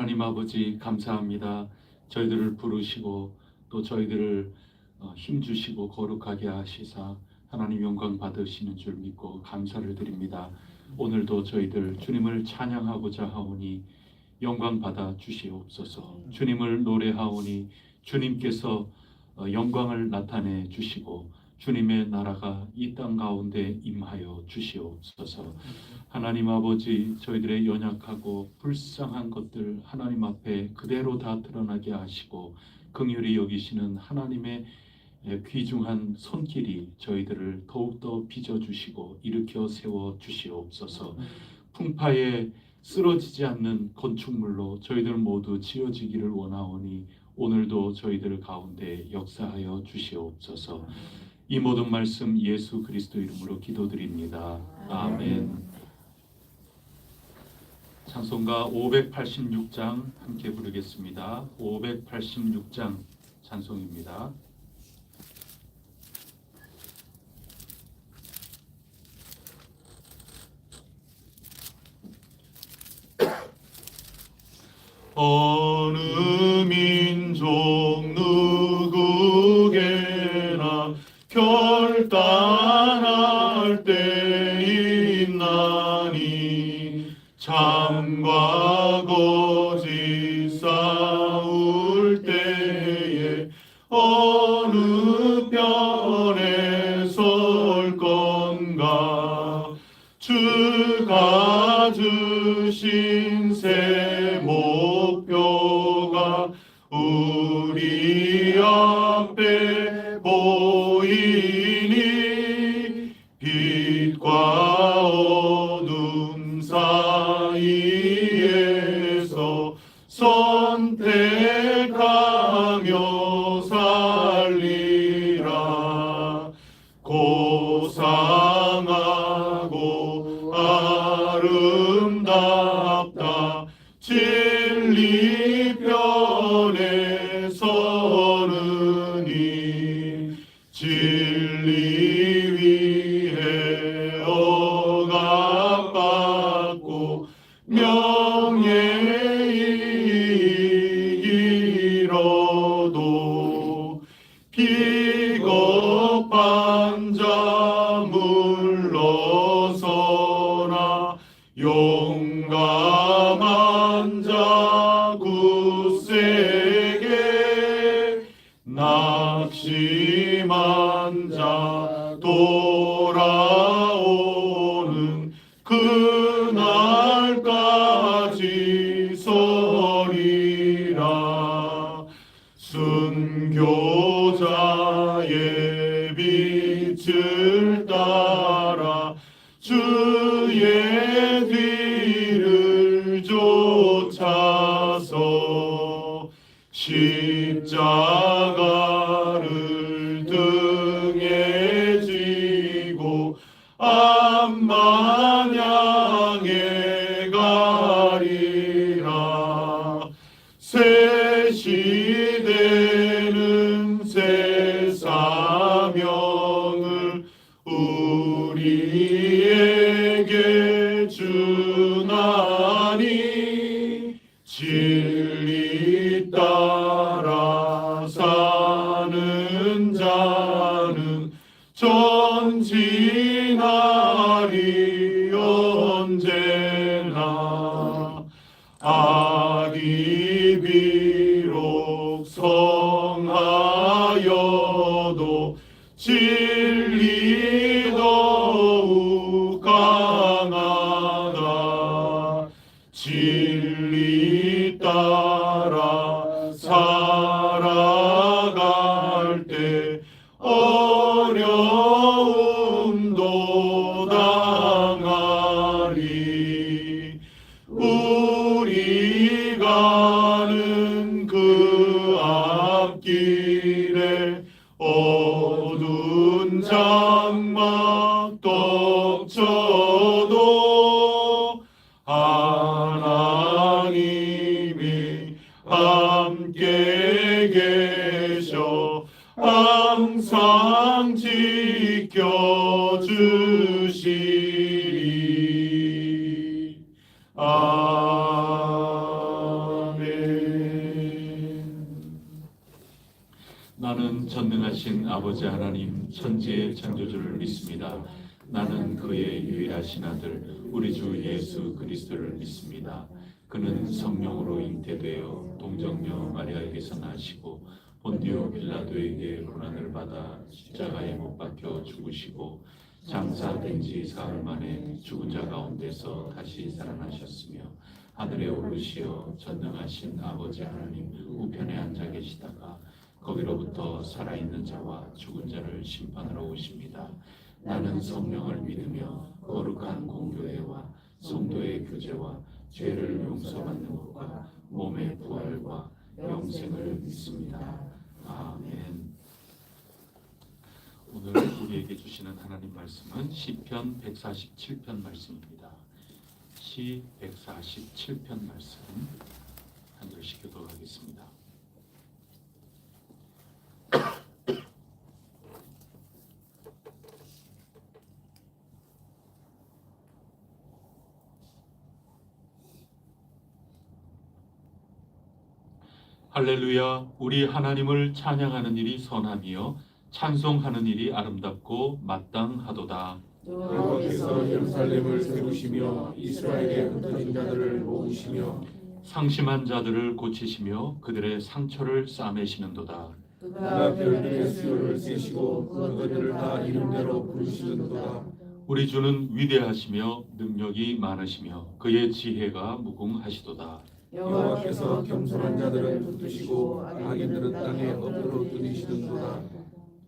하나님 아버지 감사합니다. 저희들을 부르시고 또 저희들을 힘주시고 거룩하게 하시사 하나님 영광 받으시는 줄 믿고 감사를 드립니다. 오늘도 저희들 주님을 찬양하고자 하오니 영광 받아 주시옵소서. 주님을 노래하오니 주님께서 영광을 나타내 주시고 주님의 나라가 이 땅 가운데 임하여 주시옵소서. 하나님 아버지, 저희들의 연약하고 불쌍한 것들 하나님 앞에 그대로 다 드러나게 하시고 긍휼히 여기시는 하나님의 귀중한 손길이 저희들을 더욱더 빚어주시고 일으켜 세워 주시옵소서. 풍파에 쓰러지지 않는 건축물로 저희들 모두 지어지기를 원하오니 오늘도 저희들 가운데 역사하여 주시옵소서. 이 모든 말씀 예수 그리스도 이름으로 기도드립니다. 아멘. 찬송가 586장 함께 부르겠습니다. 586장 찬송입니다. 어느 민족 누구게나 결단할 때 있나니 참과 거짓 싸울 때에 어느 편에 설 건가 주가 주신 새 목표가 우리 앞에 보이니 빛과 어둠 사이에서 선택하며 살리라. 고상하고 아름답다 진리 편에 서느니 진리 위에 억압받고 명예에 이르도 비겁한 자 물러서나 용감한 자 굳세게 낙심한 자 돌아오는 그날까지 서리라. 순교자의 빛을 따라 주의 뒤를 쫓아서 십자가를 등에 지고 암만 향해 가리라. 새 시대는 새 사명을 우리에게 주나니 진리 따라 사는 자는 전진하리 언제나. 악이 비록 성하여도 진리 더욱 강하다. 진리 따라 살아갈 때 어려움도 당하리. 우리 가는 그 앞길에 어두운 장막 덮쳐도 하나님이 함께 계셔 항상 지켜주시리. 아멘. 나는 전능하신 아버지 하나님 천지의 창조주를 믿습니다. 나는 그의 유일하신 아들 우리 주 예수 그리스도를 믿습니다. 그는 성령으로 잉태되어 동정녀 마리아에게서 나시고 본디오 빌라도에게 고난을 받아 십자가에 못 박혀 죽으시고 장사된 지 사흘 만에 죽은 자 가운데서 다시 살아나셨으며 하늘에 오르시어 전능하신 아버지 하나님 우편에 앉아 계시다가 거기로부터 살아있는 자와 죽은 자를 심판하러 오십니다. 나는 성령을 믿으며 거룩한 공교회와 성도의 교제와 죄를 용서받는 것과 몸의 부활과 영생을 믿습니다. 아멘. 오늘 우리에게 주시는 하나님 말씀은 시편 147편 말씀입니다. 시 147편 말씀 한 절씩 교독하겠습니다. 할렐루야. 우리 하나님을 찬양하는 일이 선함이요 찬송하는 일이 아름답고 마땅하도다. 여호와께서 예루살렘을 세우시며 이스라엘의 흩어진 자들을 모으시며 상심한 자들을 고치시며 그들의 상처를 싸매시는도다. 그가 별들의 수요를 세시고 그들을 다 이름대로 부르시는도다. 우리 주는 위대하시며 능력이 많으시며 그의 지혜가 무궁하시도다. 여호와께서 겸손한 자들은 붙드시고 악인들은 땅에 엎드러 뜨리시는도다.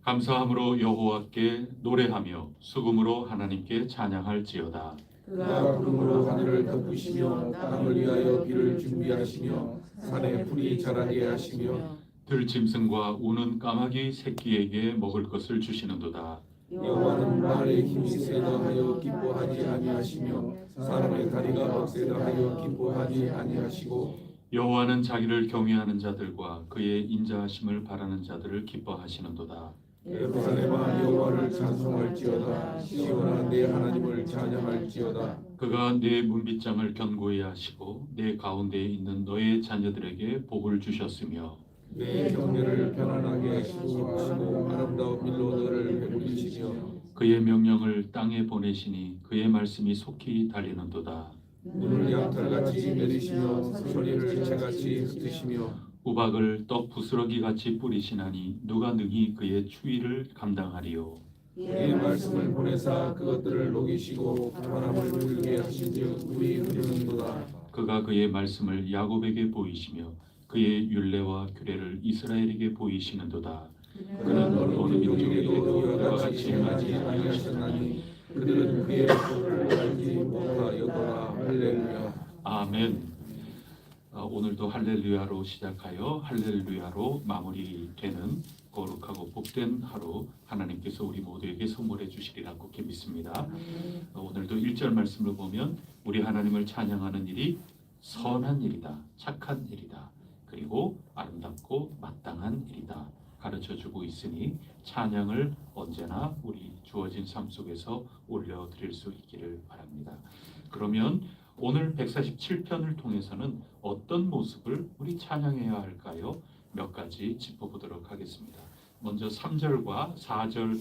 감사함으로 여호와께 노래하며 수금으로 하나님께 찬양할지어다. 그가 구름으로 하늘을 덮으시며 땅을 위하여 비를 준비하시며 산에 풀이 자라게 하시며 들짐승과 우는 까마귀 새끼에게 먹을 것을 주시는도다. 여호와는 말의 힘이 세다 하여 기뻐하지 아니하시며 사람의 다리가 억세다 하여 기뻐하지 아니하시고 여호와는 자기를 경외하는 자들과 그의 인자하심을 바라는 자들을 기뻐하시는도다. 예루살렘아 여호와를 찬송할지어다. 시온아 내 하나님을 찬양할지어다. 그가 내 문빗장을 견고히 하시고 내 가운데에 있는 너의 자녀들에게 복을 주셨으며 내 경례를 편안하게 하시고 아름다운 밀로 너를 베풀리시며 그의 명령을 땅에 보내시니 그의 말씀이 속히 달리는도다. 눈을 양털같이 내리시며 소리를 채같이 흩으시며 우박을 떡 부스러기같이 뿌리시나니 누가 능히 그의 추위를 감당하리요. 그의 말씀을 보내사 그것들을 녹이시고 바람을 불게 하신즉 물이 흐르는도다. 그가 그의 말씀을 야곱에게 보이시며 그의 율례와 규례를 이스라엘에게 보이시는도다. 그는 어느 민족에게도 그와 같이 행하지 아니하셨나니 그들은 그의 법을 알지 못하였더라. 할렐루야. 아멘. 오늘도 할렐루야로 시작하여 할렐루야로 마무리되는 거룩하고 복된 하루 하나님께서 우리 모두에게 선물해 주시리라 굳게 믿습니다. 오늘도 1절 말씀을 보면 우리 하나님을 찬양하는 일이 선한 일이다, 착한 일이다, 그리고 아름답고 마땅한 일이다 가르쳐주고 있으니 찬양을 언제나 우리 주어진 삶 속에서 올려드릴 수 있기를 바랍니다. 그러면 오늘 147편을 통해서는 어떤 모습을 우리 찬양해야 할까요? 몇 가지 짚어보도록 하겠습니다. 먼저 3절과 4절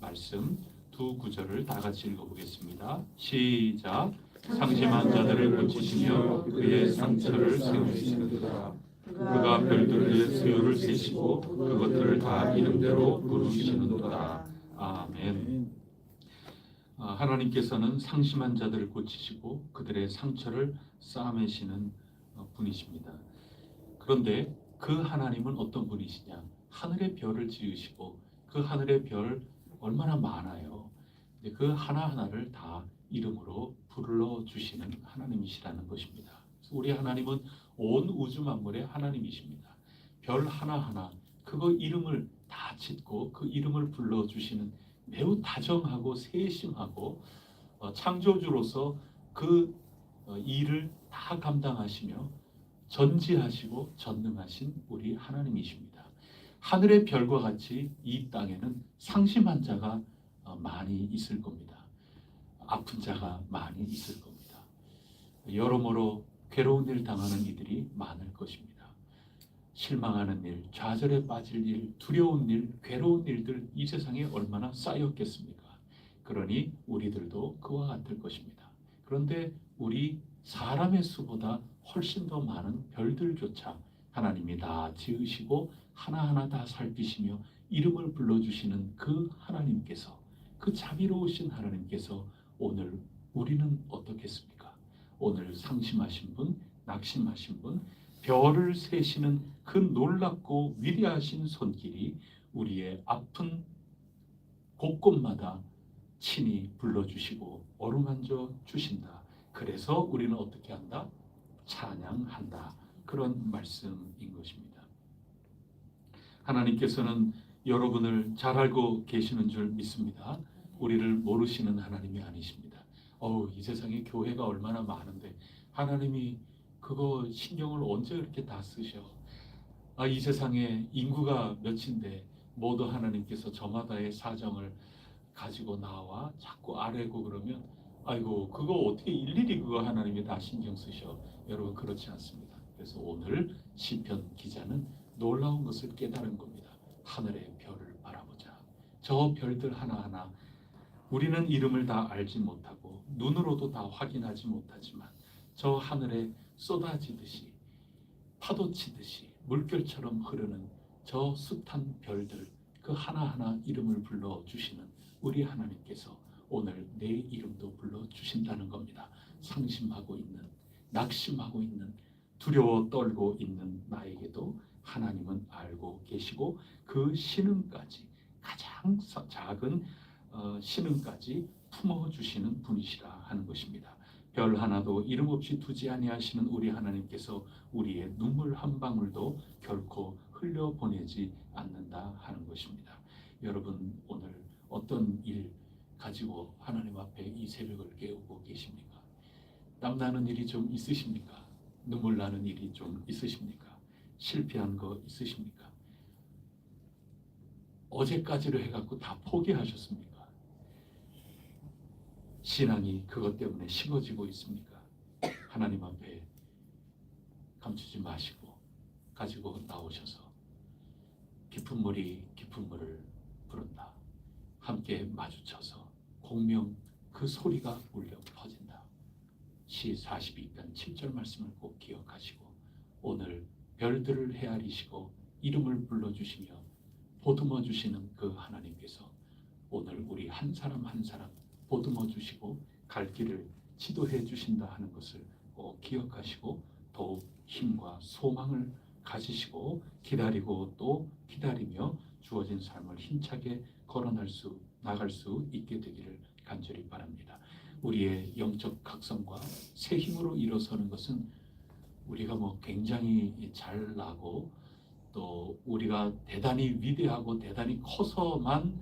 말씀 두 구절을 다 같이 읽어보겠습니다. 시작. 상심한 자들을 고치시며 그의 상처를 세우시는도다. 그가 별들의 수요를 세시고 그것들을 다 이름대로 부르시는도다. 아멘. 하나님께서는 상심한 자들을 고치시고 그들의 상처를 싸매시는 분이십니다. 그런데 그 하나님은 어떤 분이시냐? 하늘의 별을 지으시고 그 하늘의 별 얼마나 많아요. 그 하나하나를 다 이름으로 불러주시는 하나님이시라는 것입니다. 우리 하나님은 온 우주 만물의 하나님이십니다. 별 하나하나 그거 이름을 다 짓고 그 이름을 불러주시는 매우 다정하고 세심하고 창조주로서 그 일을 다 감당하시며 전지하시고 전능하신 우리 하나님이십니다. 하늘의 별과 같이 이 땅에는 상심한 자가 많이 있을 겁니다. 아픈 자가 많이 있을 겁니다. 여러모로 괴로운 일 당하는 이들이 많을 것입니다. 실망하는 일, 좌절에 빠질 일, 두려운 일, 괴로운 일들 이 세상에 얼마나 쌓였겠습니까? 그러니 우리들도 그와 같을 것입니다. 그런데 우리 사람의 수보다 훨씬 더 많은 별들조차 하나님이 다 지으시고 하나하나 다 살피시며 이름을 불러주시는 그 하나님께서, 그 자비로우신 하나님께서 오늘 우리는 어떻겠습니까? 오늘 상심하신 분, 낙심하신 분, 별을 세시는 그 놀랍고 위대하신 손길이 우리의 아픈 곳곳마다 친히 불러주시고 어루만져 주신다. 그래서 우리는 어떻게 한다? 찬양한다. 그런 말씀인 것입니다. 하나님께서는 여러분을 잘 알고 계시는 줄 믿습니다. 우리를 모르시는 하나님이 아니십니다. 이 세상에 교회가 얼마나 많은데 하나님이 그거 신경을 언제 그렇게 다 쓰셔? 이 세상에 인구가 몇인데 모두 하나님께서 저마다의 사정을 가지고 나와 자꾸 아뢰고 그러면 아이고 그거 어떻게 일일이 그거 하나님이 다 신경 쓰셔? 여러분 그렇지 않습니다. 그래서 오늘 시편 기자는 놀라운 것을 깨달은 겁니다. 하늘의 별을 바라보자. 저 별들 하나하나 우리는 이름을 다 알지 못하고 눈으로도 다 확인하지 못하지만 저 하늘에 쏟아지듯이 파도치듯이 물결처럼 흐르는 저 숱한 별들 그 하나하나 이름을 불러주시는 우리 하나님께서 오늘 내 이름도 불러주신다는 겁니다. 상심하고 있는, 낙심하고 있는, 두려워 떨고 있는 나에게도 하나님은 알고 계시고 그 신음까지 가장 작은 신음까지 품어주시는 분이시라 하는 것입니다. 별 하나도 이름 없이 두지 아니하시는 우리 하나님께서 우리의 눈물 한 방울도 결코 흘려보내지 않는다 하는 것입니다. 여러분 오늘 어떤 일 가지고 하나님 앞에 이 새벽을 깨우고 계십니까? 땀나는 일이 좀 있으십니까? 눈물 나는 일이 좀 있으십니까? 실패한 거 있으십니까? 어제까지로 해갖고 다 포기하셨습니까? 신앙이 그것 때문에 식어지고 있습니까? 하나님 앞에 감추지 마시고 가지고 나오셔서 깊은 물이 깊은 물을 부른다. 함께 마주쳐서 공명 그 소리가 울려 퍼진다. 시 42편 7절 말씀을 꼭 기억하시고 오늘 별들을 헤아리시고 이름을 불러주시며 보듬어 주시는 그 하나님께서 오늘 우리 한 사람 한 사람 보듬어 주시고 갈 길을 지도해 주신다 하는 것을 꼭 기억하시고 더욱 힘과 소망을 가지시고 기다리고 또 기다리며 주어진 삶을 힘차게 나갈 수 있게 되기를 간절히 바랍니다. 우리의 영적 각성과 새 힘으로 일어서는 것은 우리가 굉장히 잘나고 또 우리가 대단히 위대하고 대단히 커서만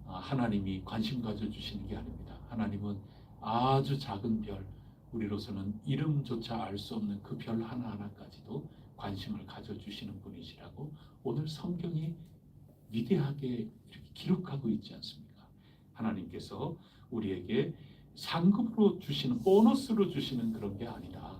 하나님이 관심 가져주시는 게 아닙니다. 하나님은 아주 작은 별, 우리로서는 이름조차 알 수 없는 그 별 하나하나까지도 관심을 가져주시는 분이시라고 오늘 성경이 위대하게 이렇게 기록하고 있지 않습니까? 하나님께서 우리에게 상급으로 주시는, 보너스로 주시는 그런 게 아니라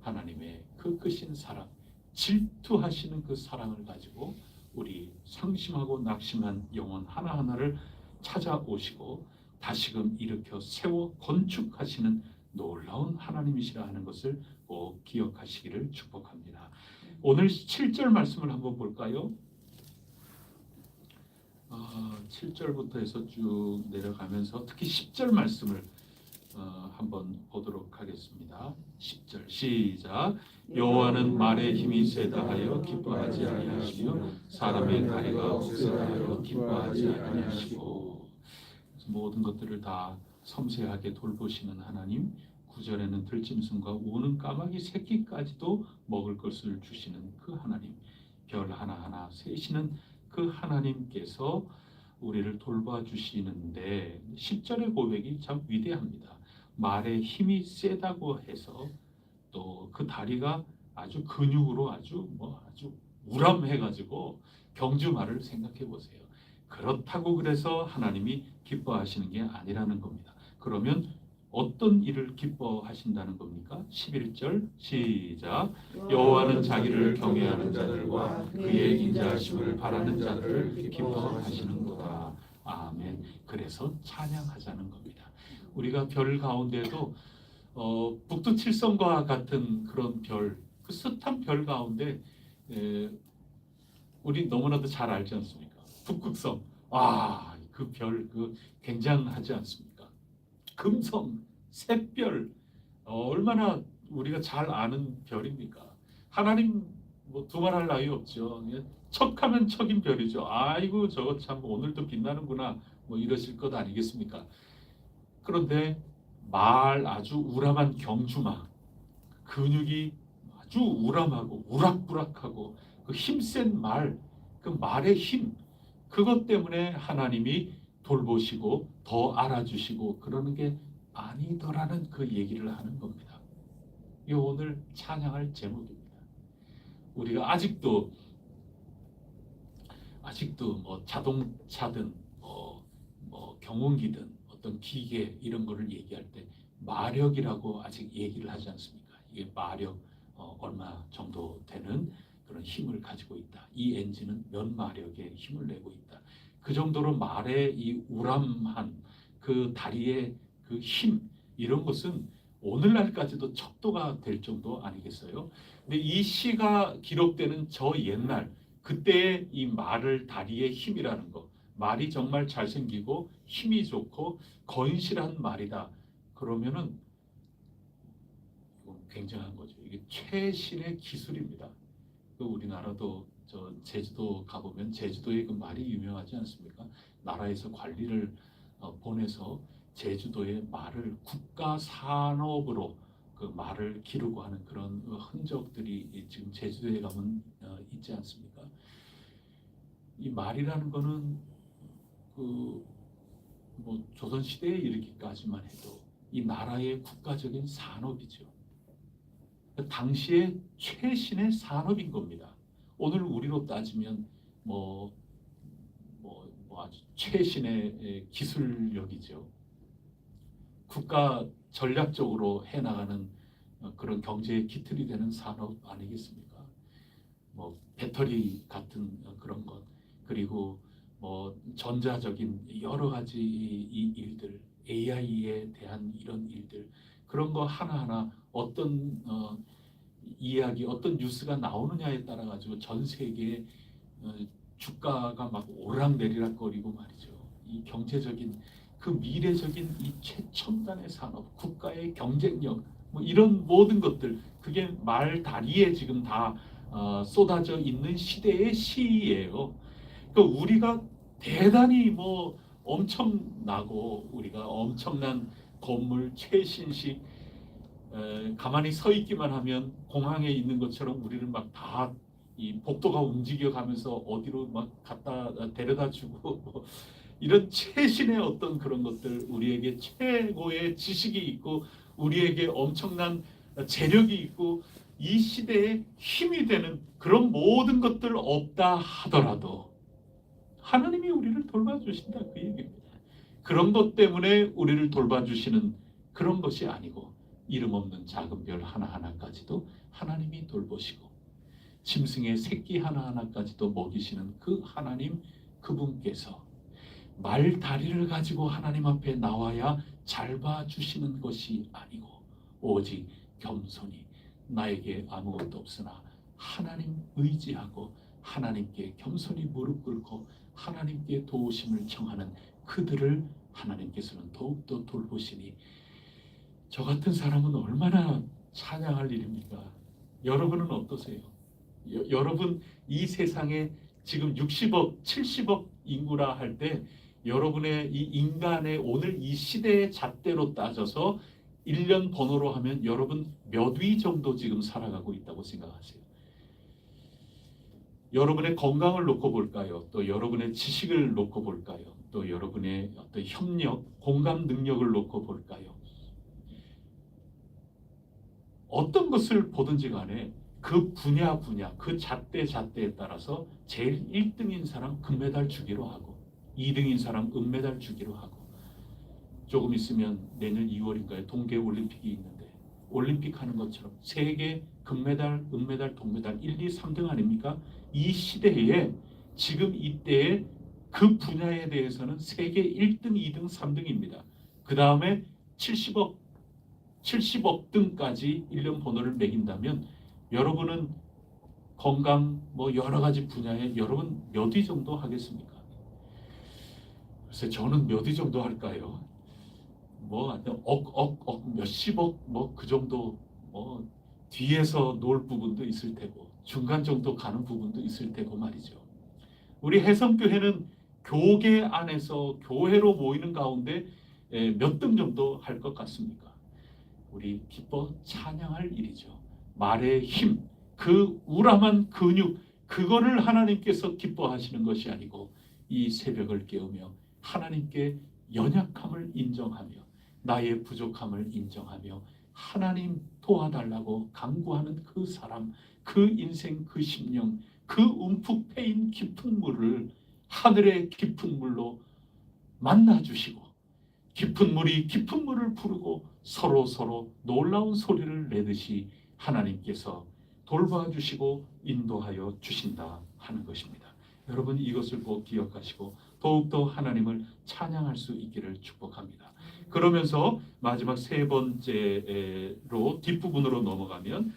하나님의 그 크신 사랑, 질투하시는 그 사랑을 가지고 우리 상심하고 낙심한 영혼 하나하나를 찾아오시고 다시금 일으켜 세워 건축하시는 놀라운 하나님이시라 하는 것을 꼭 기억하시기를 축복합니다. 오늘 7절 말씀을 한번 볼까요? 7절부터 해서 쭉 내려가면서 특히 10절 말씀을 한번 보도록 하겠습니다. 10절 시작. 여호와는 말에 힘이 세다 하여 기뻐하지 아니하시며 사람의 다리가 억세다 하여 기뻐하지 아니하시고. 모든 것들을 다 섬세하게 돌보시는 하나님, 9절에는 들짐승과 우는 까마귀 새끼까지도 먹을 것을 주시는 그 하나님, 별 하나하나 세시는 그 하나님께서 우리를 돌봐주시는데 10절의 고백이 참 위대합니다. 말에 힘이 세다고 해서 또 그 다리가 아주 근육으로 아주 우람해가지고 경주말을 생각해 보세요. 그렇다고 그래서 하나님이 기뻐하시는 게 아니라는 겁니다. 그러면 어떤 일을 기뻐하신다는 겁니까? 11절 시작. 여호와는 자기를 경외하는 자들과 그의 인자하심을 바라는 자들을 기뻐하시는도다. 아멘. 그래서 찬양하자는 겁니다. 우리가 별 가운데도 북두칠성과 같은 그런 별, 그 숱한 별 가운데 우리 너무나도 잘 알지 않습니까? 북극성. 그 별, 굉장하지 않습니까? 금성, 샛별, 얼마나 우리가 잘 아는 별입니까? 하나님 뭐 두말할 나위 없죠. 척하면 척인 별이죠. 아이고 저거 참 오늘도 빛나는구나 뭐 이러실 것 아니겠습니까? 그런데 아주 우람한 경주마, 근육이 아주 우람하고 우락부락하고 그 힘센 그 말의 힘, 그것 때문에 하나님이 돌보시고 더 알아주시고 그러는 게 아니더라는 그 얘기를 하는 겁니다. 이 오늘 찬양할 제목입니다. 우리가 아직도 뭐 자동차든 뭐 경운기든 어떤 기계 이런 거를 얘기할 때 마력이라고 아직 얘기를 하지 않습니까? 이게 마력 얼마 정도 되는 그런 힘을 가지고 있다. 이 엔진은 몇 마력의 힘을 내고 있다. 그 정도로 말의 이 우람한 그 다리의 그 힘, 이런 것은 오늘날까지도 척도가 될 정도 아니겠어요? 근데 이 시가 기록되는 저 옛날 그때의 이 말을 다리의 힘이라는 거, 말이 정말 잘생기고 힘이 좋고 건실한 말이다. 그러면은 굉장한 거죠. 이게 최신의 기술입니다. 우리나라도 저 제주도 가보면 제주도의 그 말이 유명하지 않습니까? 나라에서 관리를 보내서 제주도의 말을 국가 산업으로 그 말을 기르고 하는 그런 흔적들이 지금 제주도에 가면 있지 않습니까? 이 말이라는 거는 뭐 조선 시대에 이르기까지만 해도 이 나라의 국가적인 산업이죠. 당시의 최신의 산업인 겁니다. 오늘 우리로 따지면 뭐 아주 최신의 기술력이죠. 국가 전략적으로 해나가는 그런 경제의 기틀이 되는 산업 아니겠습니까? 뭐 배터리 같은 그런 것, 그리고 뭐 전자적인 여러 가지 이 일들, AI에 대한 이런 일들, 그런 거 하나하나 어떤 이야기, 어떤 뉴스가 나오느냐에 따라 가지고 전 세계의 주가가 막 오락내리락거리고 말이죠. 이 경제적인 그 미래적인 이 최첨단의 산업, 국가의 경쟁력, 뭐 이런 모든 것들, 그게 말 다리에 지금 다 쏟아져 있는 시대의 시예요. 그러니까 우리가 대단히 뭐 엄청나고 우리가 엄청난 건물 최신식 가만히 서 있기만 하면 공항에 있는 것처럼 우리를 막 다 이 복도가 움직여가면서 어디로 막 갖다 데려다 주고 뭐 이런 최신의 어떤 그런 것들, 우리에게 최고의 지식이 있고 우리에게 엄청난 재력이 있고 이 시대에 힘이 되는 그런 모든 것들 없다 하더라도 하나님이 우리를 돌봐주신다, 그 얘기입니다. 그런 것 때문에 우리를 돌봐주시는 그런 것이 아니고 이름 없는 작은 별 하나하나까지도 하나님이 돌보시고 짐승의 새끼 하나하나까지도 먹이시는 그 하나님, 그분께서 말 다리를 가지고 하나님 앞에 나와야 잘 봐주시는 것이 아니고 오직 겸손히 나에게 아무것도 없으나 하나님 의지하고 하나님께 겸손히 무릎 꿇고 하나님께 도우심을 청하는 그들을 하나님께서는 더욱더 돌보시니 저 같은 사람은 얼마나 찬양할 일입니까? 여러분은 어떠세요? 여러분 이 세상에 지금 60억, 70억 인구라 할 때 여러분의 이 인간의 오늘 이 시대의 잣대로 따져서 1년 번호로 하면 여러분 몇 위 정도 지금 살아가고 있다고 생각하세요? 여러분의 건강을 놓고 볼까요? 또 여러분의 지식을 놓고 볼까요? 또 여러분의 어떤 협력, 공감 능력을 놓고 볼까요? 어떤 것을 보든지 간에 그 분야, 그 잣대에 따라서 제일 1등인 사람 금메달 주기로 하고 2등인 사람 은메달 주기로 하고 조금 있으면 내년 2월인가에 동계 올림픽이 있는데 올림픽 하는 것처럼 세계 금메달, 은메달, 동메달 1, 2, 3등 아닙니까? 이 시대에 지금 이때에 그 분야에 대해서는 세계 1등, 2등, 3등입니다. 그 다음에 70억 등까지 1년 번호를 매긴다면 여러분은 건강 뭐 여러 가지 분야에 여러분 몇 위 정도 하겠습니까? 글쎄 저는 몇 위 정도 할까요? 뭐 몇십억 뭐 그 정도 뭐 뒤에서 놓을 부분도 있을 테고 중간 정도 가는 부분도 있을 테고 말이죠. 우리 해성교회는 교계 안에서 교회로 모이는 가운데 몇 등 정도 할 것 같습니까? 우리 기뻐 찬양할 일이죠. 말의 힘, 그 우람한 근육, 그거를 하나님께서 기뻐하시는 것이 아니고 이 새벽을 깨우며 하나님께 연약함을 인정하며 나의 부족함을 인정하며 하나님 도와달라고 간구하는 그 사람, 그 인생, 그 심령, 그 움푹 패인 깊은 물을 하늘의 깊은 물로 만나주시고 깊은 물이 깊은 물을 부르고 서로 놀라운 소리를 내듯이 하나님께서 돌봐주시고 인도하여 주신다 하는 것입니다. 여러분 이것을 꼭 기억하시고 더욱더 하나님을 찬양할 수 있기를 축복합니다. 그러면서 마지막 세 번째로 뒷부분으로 넘어가면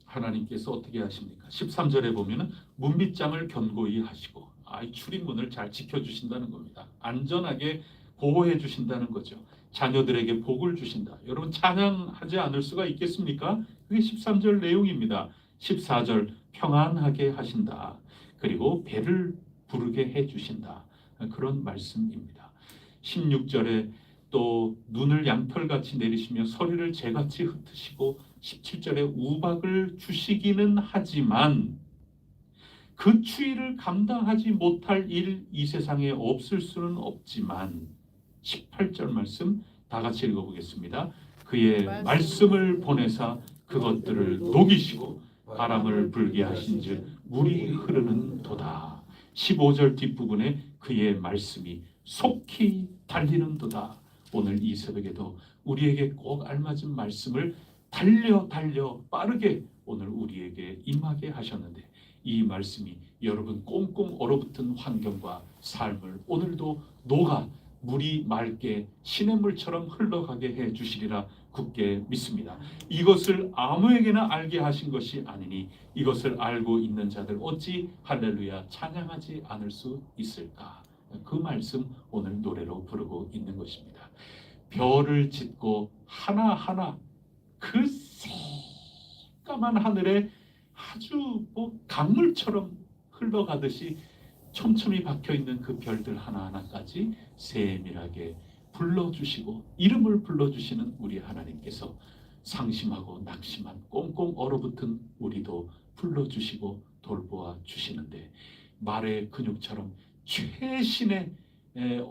하나님께서 어떻게 하십니까? 13절에 보면은 문빗장을 견고히 하시고 출입문을 잘 지켜주신다는 겁니다. 안전하게 보호해 주신다는 거죠. 자녀들에게 복을 주신다. 여러분 찬양하지 않을 수가 있겠습니까? 그게 13절 내용입니다. 14절 평안하게 하신다. 그리고 배를 부르게 해 주신다. 그런 말씀입니다. 16절에 또 눈을 양털같이 내리시며 서리를 재같이 흩으시고 17절에 우박을 주시기는 하지만 그 추위를 감당하지 못할 일 이 세상에 없을 수는 없지만 18절 말씀 다 같이 읽어보겠습니다. 그의 말씀을 보내사 그것들을 녹이시고 바람을 불게 하신즉 물이 흐르는 도다. 15절 뒷부분에 그의 말씀이 속히 달리는 도다. 오늘 이 새벽에도 우리에게 꼭 알맞은 말씀을 달려 빠르게 오늘 우리에게 임하게 하셨는데 이 말씀이 여러분 꽁꽁 얼어붙은 환경과 삶을 오늘도 녹아 물이 맑게 시냇물처럼 흘러가게 해 주시리라 굳게 믿습니다. 이것을 아무에게나 알게 하신 것이 아니니 이것을 알고 있는 자들 어찌 할렐루야 찬양하지 않을 수 있을까? 그 말씀 오늘 노래로 부르고 있는 것입니다. 별을 짓고 하나하나 그 새까만 하늘에 아주 강물처럼 흘러가듯이 촘촘히 박혀있는 그 별들 하나하나까지 세밀하게 불러주시고 이름을 불러주시는 우리 하나님께서 상심하고 낙심한 꽁꽁 얼어붙은 우리도 불러주시고 돌보아 주시는데 말의 근육처럼 최신의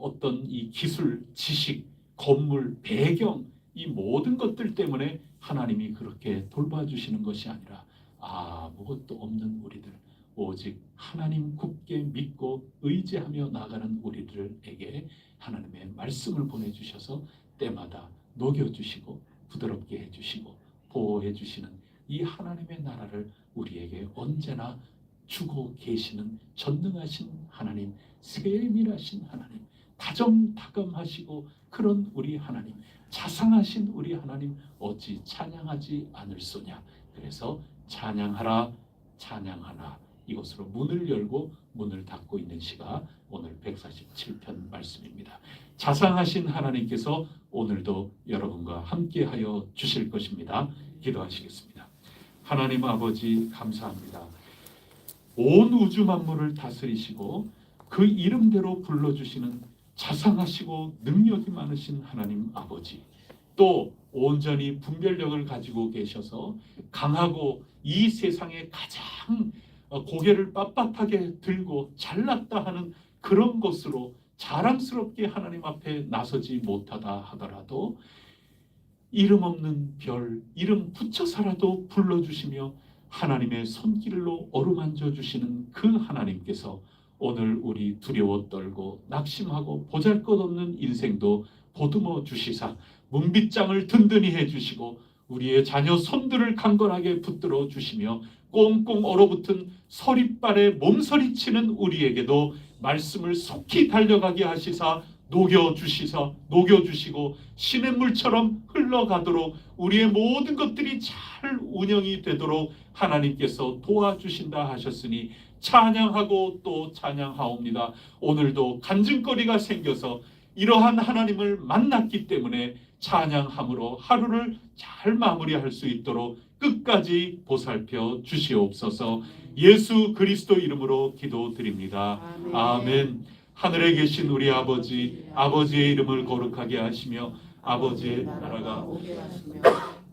어떤 이 기술, 지식, 건물, 배경 이 모든 것들 때문에 하나님이 그렇게 돌봐주시는 것이 아니라 아무것도 없는 우리들 오직 하나님 굳게 믿고 의지하며 나가는 우리들에게 하나님의 말씀을 보내주셔서 때마다 녹여주시고 부드럽게 해주시고 보호해주시는 이 하나님의 나라를 우리에게 언제나 주고 계시는 전능하신 하나님, 세밀하신 하나님, 다정다감하시고 그런 우리 하나님, 자상하신 우리 하나님 어찌 찬양하지 않을소냐. 그래서 찬양하라 찬양하라 이것으로 문을 열고 문을 닫고 있는 시가 오늘 147편 말씀입니다. 자상하신 하나님께서 오늘도 여러분과 함께하여 주실 것입니다. 기도하시겠습니다. 하나님 아버지 감사합니다. 온 우주 만물을 다스리시고 그 이름대로 불러주시는 자상하시고 능력이 많으신 하나님 아버지, 또 온전히 분별력을 가지고 계셔서 강하고 이 세상에 가장 고개를 빳빳하게 들고 잘났다 하는 그런 것으로 자랑스럽게 하나님 앞에 나서지 못하다 하더라도 이름 없는 별 이름 붙여서라도 불러주시며 하나님의 손길로 어루만져 주시는 그 하나님께서 오늘 우리 두려워 떨고 낙심하고 보잘것없는 인생도 보듬어 주시사 문빗장을 든든히 해주시고 우리의 자녀 손들을 강건하게 붙들어 주시며 꽁꽁 얼어붙은 서리발에 몸서리치는 우리에게도 말씀을 속히 달려가게 하시사 녹여주시고 시냇물처럼 흘러가도록 우리의 모든 것들이 잘 운영이 되도록 하나님께서 도와주신다 하셨으니 찬양하고 또 찬양하옵니다. 오늘도 간증거리가 생겨서 이러한 하나님을 만났기 때문에 찬양함으로 하루를 잘 마무리할 수 있도록 끝까지 보살펴 주시옵소서. 예수 그리스도 이름으로 기도드립니다. 아멘. 하늘에 계신 우리 아버지, 아버지의 이름을 거룩하게 하시며 아버지의 나라가 오게 하시며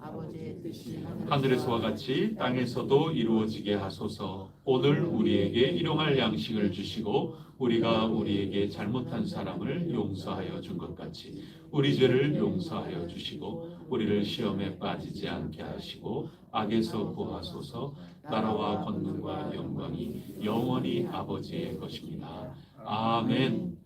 아버지의 뜻이 하늘에서와 같이 땅에서도 이루어지게 하소서. 오늘 우리에게 일용할 양식을 주시고 우리가 우리에게 잘못한 사람을 용서하여 준 것 같이 우리 죄를 용서하여 주시고 우리를 시험에 빠지지 않게 하시고 악에서 구하소서. 나라와 권능과 영광이 영원히 아버지의 것입니다. 아멘.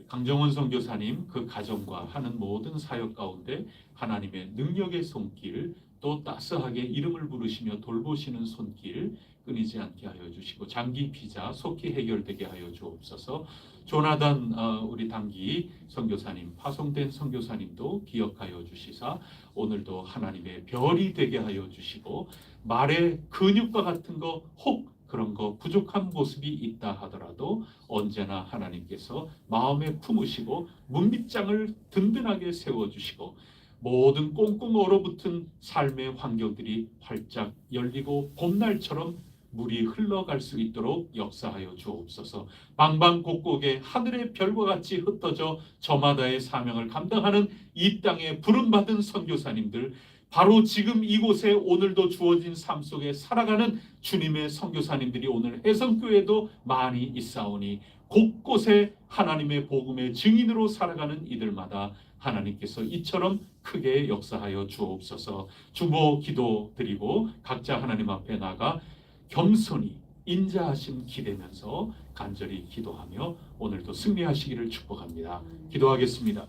강정원 선교사님 그 가정과 하는 모든 사역 가운데 하나님의 능력의 손길 또 따스하게 이름을 부르시며 돌보시는 손길 끊이지 않게 하여 주시고 장기 비자 속히 해결되게 하여 주옵소서. 조나단 우리 단기 선교사님 파송된 선교사님도 기억하여 주시사 오늘도 하나님의 별이 되게 하여 주시고 말의 근육과 같은 거 혹 그런 거 부족한 모습이 있다 하더라도 언제나 하나님께서 마음에 품으시고 문빗장을 든든하게 세워주시고 모든 꽁꽁 얼어붙은 삶의 환경들이 활짝 열리고 봄날처럼 물이 흘러갈 수 있도록 역사하여 주옵소서. 방방곡곡에 하늘의 별과 같이 흩어져 저마다의 사명을 감당하는 이 땅에 부름받은 선교사님들 바로 지금 이곳에 오늘도 주어진 삶 속에 살아가는 주님의 선교사님들이 오늘 해성교회도 많이 있사오니 곳곳에 하나님의 복음의 증인으로 살아가는 이들마다 하나님께서 이처럼 크게 역사하여 주옵소서. 중보 기도드리고 각자 하나님 앞에 나가 겸손히 인자하심 기대면서 간절히 기도하며 오늘도 승리하시기를 축복합니다. 기도하겠습니다.